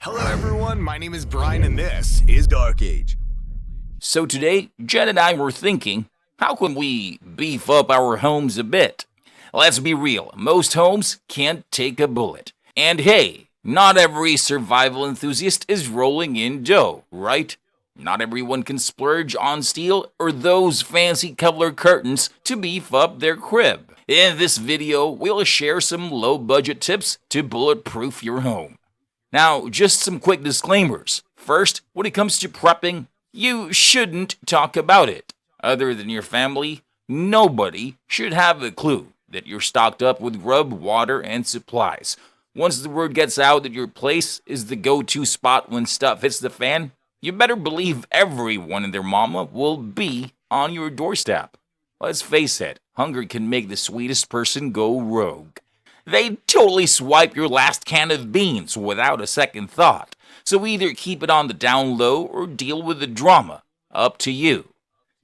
Hello everyone, my name is Brian and this is Dark Age. So today, Jen and I were thinking, how can we beef up our homes a bit? Let's be real, most homes can't take a bullet. And hey, not every survival enthusiast is rolling in dough, right? Not everyone can splurge on steel or those fancy Kevlar curtains to beef up their crib. In this video, we'll share some low-budget tips to bulletproof your home. Now, just some quick disclaimers. First, when it comes to prepping, you shouldn't talk about it. Other than your family, nobody should have a clue that you're stocked up with grub, water, and supplies. Once the word gets out that your place is the go-to spot when stuff hits the fan, you better believe everyone and their mama will be on your doorstep. Let's face it, hunger can make the sweetest person go rogue. They'd totally swipe your last can of beans without a second thought. So either keep it on the down low or deal with the drama. Up to you.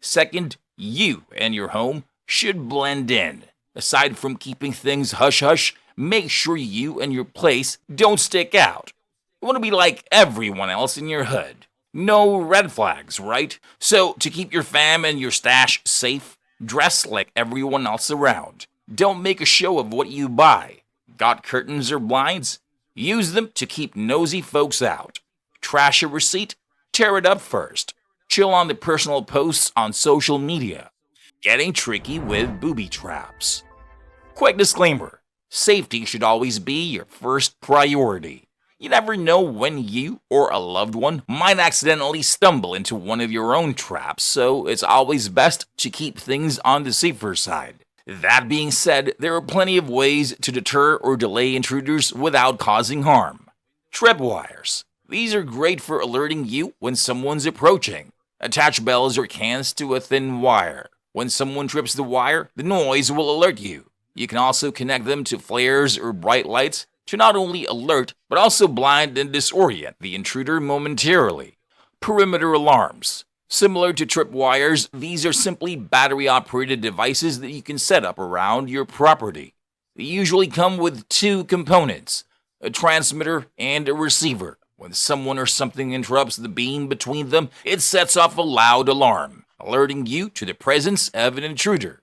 Second, you and your home should blend in. Aside from keeping things hush-hush, make sure you and your place don't stick out. You want to be like everyone else in your hood. No red flags, right? So to keep your fam and your stash safe, dress like everyone else around. Don't make a show of what you buy. Got curtains or blinds? Use them to keep nosy folks out. Trash a receipt? Tear it up first. Chill on the personal posts on social media. Getting tricky with booby traps. Quick disclaimer, safety should always be your first priority. You never know when you or a loved one might accidentally stumble into one of your own traps, so it's always best to keep things on the safer side. That being said, there are plenty of ways to deter or delay intruders without causing harm. Tripwires. These are great for alerting you when someone's approaching. Attach bells or cans to a thin wire. When someone trips the wire, the noise will alert you. You can also connect them to flares or bright lights to not only alert, but also blind and disorient the intruder momentarily. Perimeter alarms. Similar to tripwires, these are simply battery-operated devices that you can set up around your property. They usually come with two components, a transmitter and a receiver. When someone or something interrupts the beam between them, it sets off a loud alarm, alerting you to the presence of an intruder.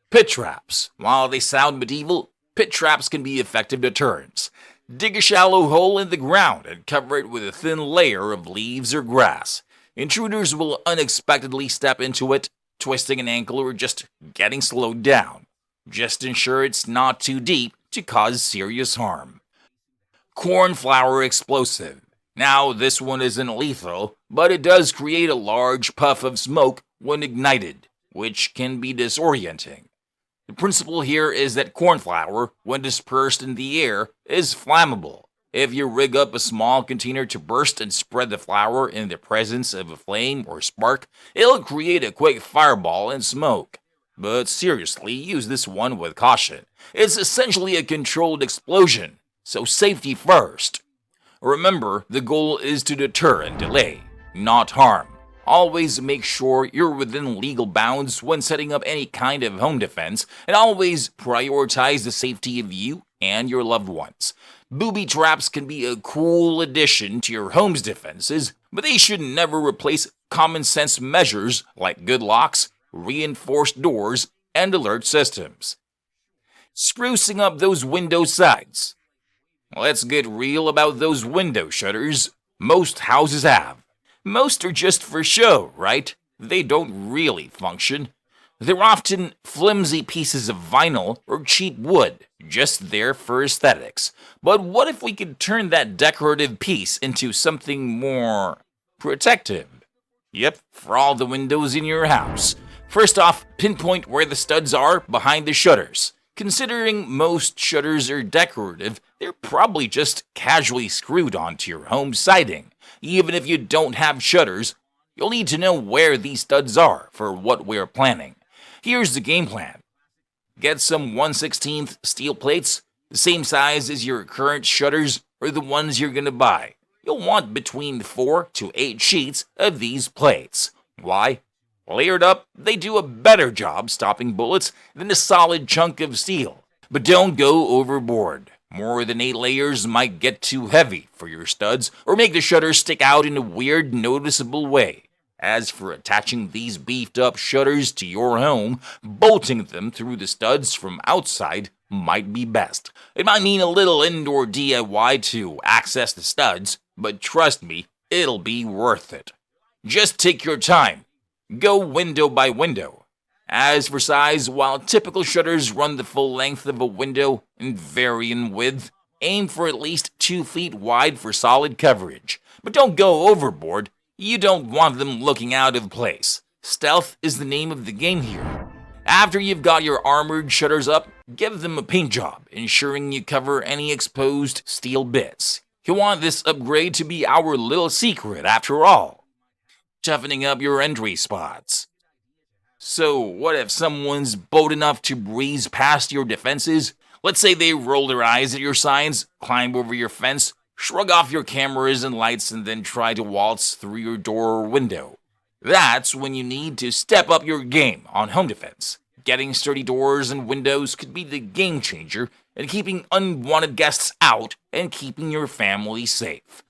Pit traps. While they sound medieval, pit traps can be effective deterrents. Dig a shallow hole in the ground and cover it with a thin layer of leaves or grass. Intruders will unexpectedly step into it, twisting an ankle or just getting slowed down. Just ensure it's not too deep to cause serious harm. Cornflower explosive. Now, this one isn't lethal, but it does create a large puff of smoke when ignited, which can be disorienting. The principle here is that cornflower, when dispersed in the air, is flammable. If you rig up a small container to burst and spread the flour in the presence of a flame or spark, it'll create a quick fireball and smoke. But seriously, use this one with caution. It's essentially a controlled explosion, so safety first. Remember, the goal is to deter and delay, not harm. Always make sure you're within legal bounds when setting up any kind of home defense, and always prioritize the safety of you and your loved ones. Booby traps can be a cool addition to your home's defenses, but they should never replace common sense measures like good locks, reinforced doors, and alert systems. Sprucing up those window sides. Let's get real about those window shutters most houses have. Most are just for show, right? They don't really function. They're often flimsy pieces of vinyl or cheap wood, just there for aesthetics. But what if we could turn that decorative piece into something more protective? Yep, for all the windows in your house. First off, pinpoint where the studs are behind the shutters. Considering most shutters are decorative, they're probably just casually screwed onto your home siding. Even if you don't have shutters, you'll need to know where these studs are for what we're planning. Here's the game plan. Get some 1/16 steel plates, the same size as your current shutters or the ones you're going to buy. You'll want between 4 to 8 sheets of these plates. Why? Layered up, they do a better job stopping bullets than a solid chunk of steel. But don't go overboard. More than 8 layers might get too heavy for your studs or make the shutters stick out in a weird, noticeable way. As for attaching these beefed up shutters to your home, bolting them through the studs from outside might be best. It might mean a little indoor DIY to access the studs, but trust me, it'll be worth it. Just take your time. Go window by window. As for size, while typical shutters run the full length of a window and vary in width, aim for at least 2 feet wide for solid coverage. But don't go overboard. You don't want them looking out of place. Stealth is the name of the game here. After you've got your armored shutters up, give them a paint job, ensuring you cover any exposed steel bits. You want this upgrade to be our little secret after all. Toughening up your entry spots. So, what if someone's bold enough to breeze past your defenses? Let's say they roll their eyes at your signs, climb over your fence, shrug off your cameras and lights, and then try to waltz through your door or window. That's when you need to step up your game on home defense. Getting sturdy doors and windows could be the game changer in keeping unwanted guests out and keeping your family safe.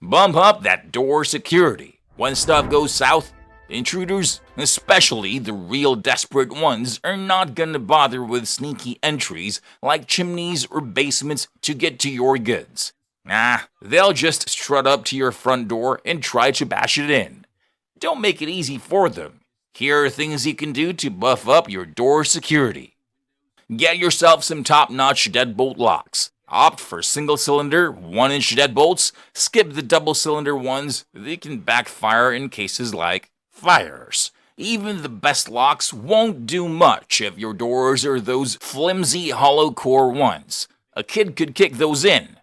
Bump up that door security. When stuff goes south, intruders, especially the real desperate ones, are not gonna bother with sneaky entries like chimneys or basements to get to your goods. They'll just strut up to your front door and try to bash it in. Don't make it easy for them. Here are things you can do to buff up your door security. Get yourself some top-notch deadbolt locks. Opt for single-cylinder, 1-inch deadbolts. Skip the double-cylinder ones. They can backfire in cases like fires. Even the best locks won't do much if your doors are those flimsy hollow core ones. A kid could kick those in.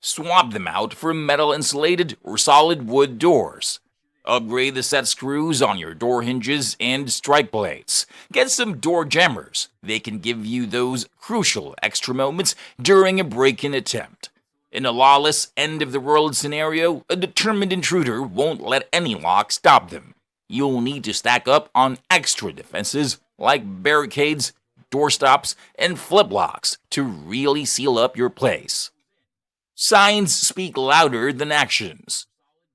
Swap them out for metal insulated or solid wood doors. Upgrade the set screws on your door hinges and strike plates. Get some door jammers. They can give you those crucial extra moments during a break-in attempt. In a lawless, end-of-the-world scenario, a determined intruder won't let any lock stop them. You'll need to stack up on extra defenses like barricades, doorstops, and flip locks to really seal up your place. Signs speak louder than actions.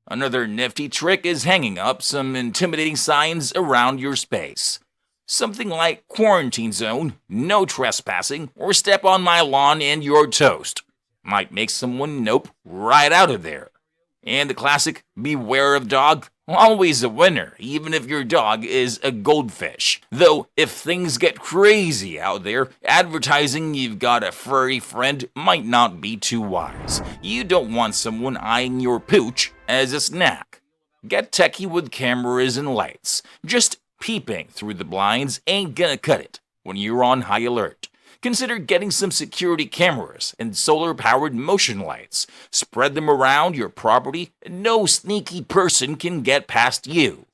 Another nifty trick is hanging up some intimidating signs around your space. Something like quarantine zone, no trespassing, or step on my lawn and you're toast. Might make someone nope right out of there. And the classic beware of dog, always a winner, even if your dog is a goldfish. Though, if things get crazy out there, advertising you've got a furry friend might not be too wise. You don't want someone eyeing your pooch as a snack. Get techie with cameras and lights. Just peeping through the blinds ain't gonna cut it when you're on high alert. Consider getting some security cameras and solar-powered motion lights. Spread them around your property, and no sneaky person can get past you.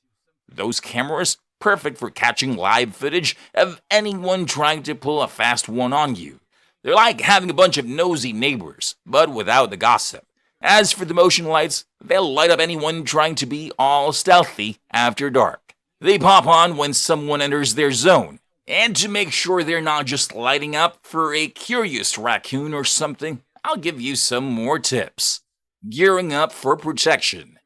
Those cameras, perfect for catching live footage of anyone trying to pull a fast one on you. They're like having a bunch of nosy neighbors, but without the gossip. As for the motion lights, they'll light up anyone trying to be all stealthy after dark. They pop on when someone enters their zone. And to make sure they're not just lighting up for a curious raccoon or something, I'll give you some more tips. Gearing up for protection.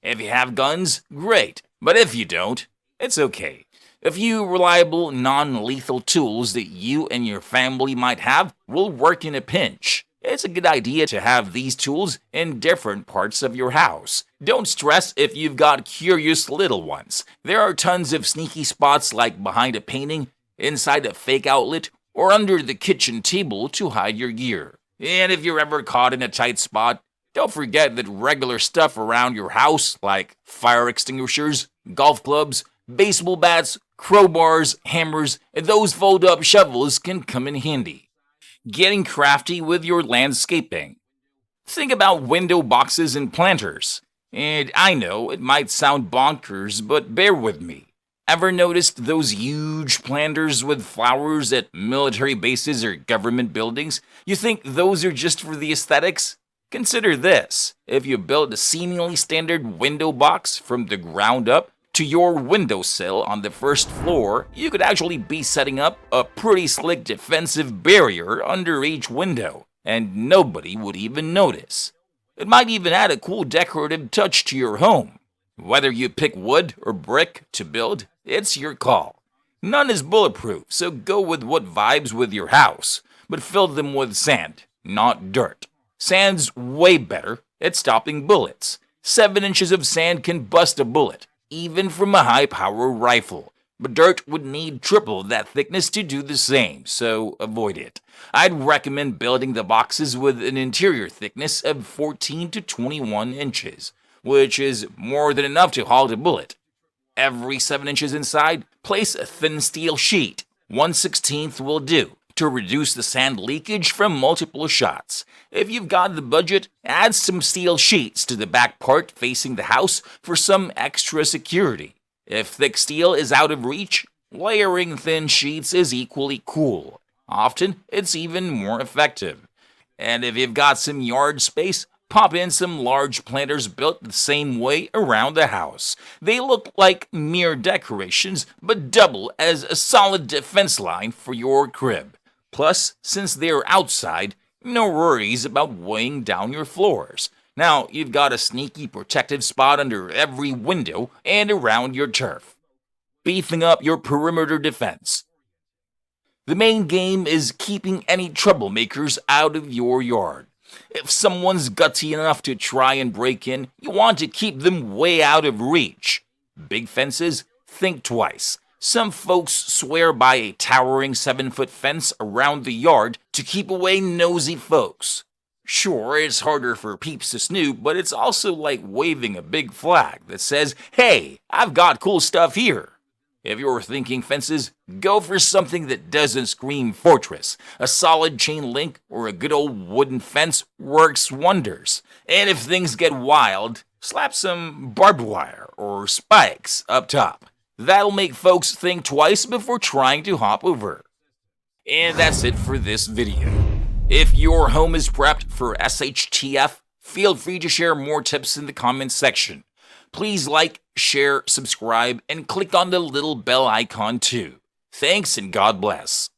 If you have guns, great. But if you don't, it's okay. A few reliable, non-lethal tools that you and your family might have will work in a pinch. It's a good idea to have these tools in different parts of your house. Don't stress if you've got curious little ones. There are tons of sneaky spots like behind a painting, inside a fake outlet, or under the kitchen table to hide your gear. And if you're ever caught in a tight spot, don't forget that regular stuff around your house like fire extinguishers, golf clubs, baseball bats, crowbars, hammers, and those fold-up shovels can come in handy. Getting crafty with your landscaping. Think about window boxes and planters. And I know it might sound bonkers, but bear with me. Ever noticed those huge planters with flowers at military bases or government buildings? You think those are just for the aesthetics? Consider this. If you build a seemingly standard window box from the ground up, to your windowsill on the first floor, you could actually be setting up a pretty slick defensive barrier under each window, and nobody would even notice. It might even add a cool decorative touch to your home. Whether you pick wood or brick to build, it's your call. None is bulletproof, so go with what vibes with your house, but fill them with sand, not dirt. Sand's way better at stopping bullets. 7 inches of sand can bust a bullet, even from a high-power rifle. But dirt would need triple that thickness to do the same, so avoid it. I'd recommend building the boxes with an interior thickness of 14 to 21 inches, which is more than enough to halt a bullet. Every 7 inches inside, place a thin steel sheet. 1/16 will do, to reduce the sand leakage from multiple shots. If you've got the budget, add some steel sheets to the back part facing the house for some extra security. If thick steel is out of reach, layering thin sheets is equally cool. Often, it's even more effective. And if you've got some yard space, pop in some large planters built the same way around the house. They look like mere decorations, but double as a solid defense line for your crib. Plus, since they're outside, no worries about weighing down your floors. Now, you've got a sneaky protective spot under every window and around your turf. Beefing up your perimeter defense. The main game is keeping any troublemakers out of your yard. If someone's gutsy enough to try and break in, you want to keep them way out of reach. Big fences? Think twice. Some folks swear by a towering 7-foot fence around the yard to keep away nosy folks. Sure, it's harder for peeps to snoop, but it's also like waving a big flag that says, "Hey, I've got cool stuff here." If you're thinking fences, go for something that doesn't scream fortress. A solid chain link or a good old wooden fence works wonders. And if things get wild, slap some barbed wire or spikes up top. That'll make folks think twice before trying to hop over. And that's it for this video. If your home is prepped for SHTF, feel free to share more tips in the comments section. Please like, share, subscribe, and click on the little bell icon too. Thanks and God bless.